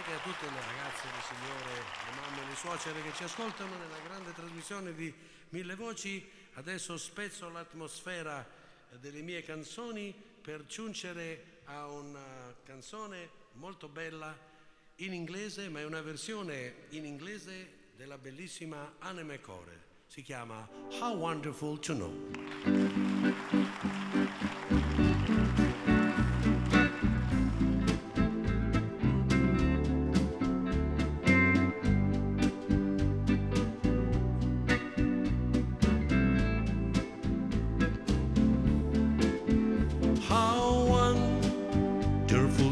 anche a tutte le ragazze, le signore, le mamme, le suocere che ci ascoltano nella grande trasmissione di Mille Voci. Adesso spezzo l'atmosfera delle mie canzoni per giungere a una canzone molto bella in inglese, ma è una versione in inglese della bellissima Anne McCore. Si chiama How Wonderful to Know.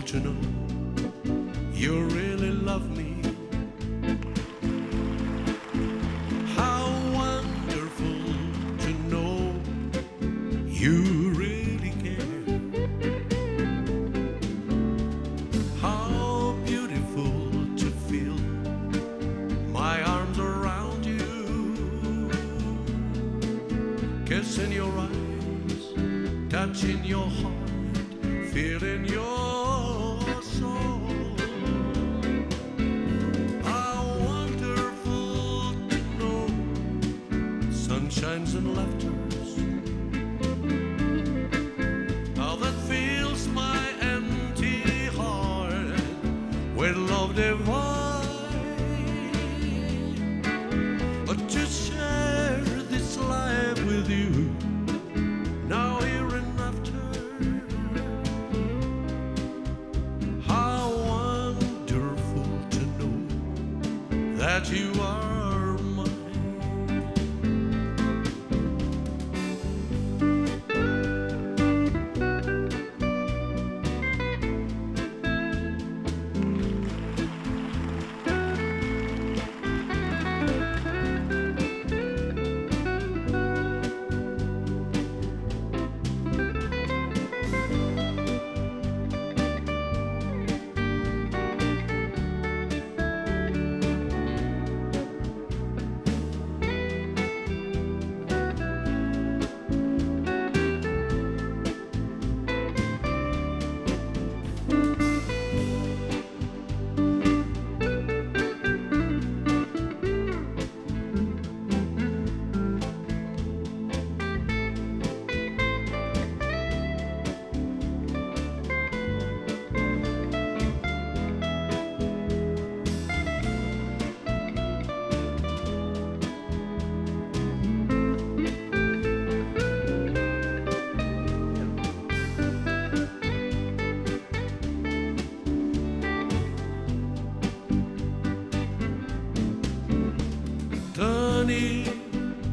To know you really love me. How wonderful to know you really care. How beautiful to feel my arms around you, kissing your eyes, touching your heart, feeling your sunshines and laughters, how that fills my empty heart with love divine. To share this life with you, now here and after. How wonderful to know that you are.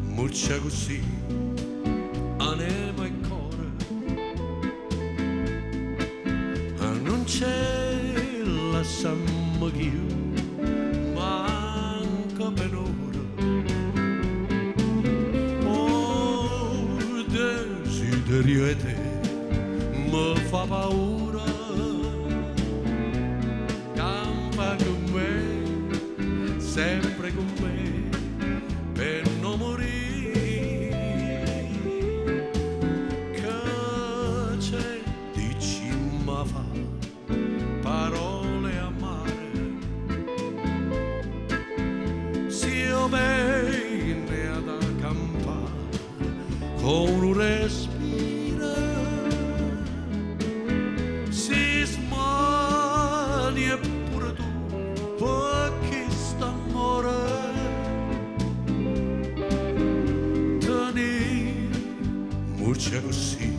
Murcia così, anima e cuore, non c'è la samma che io manca per ora. Oh, desiderio e te mi fa paura, campa con me, sempre con me, per non morire. Parole amare, sia bene ad accampare con un respiro, si smani eppure tu, perché st'amore tenere murcia così.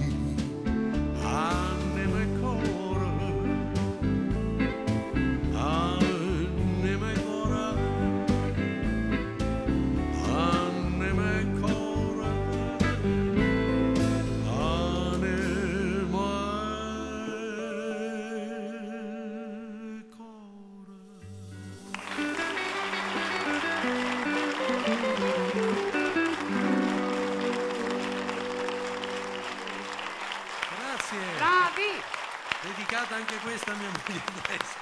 Dedicata anche questa a mia moglie adesso.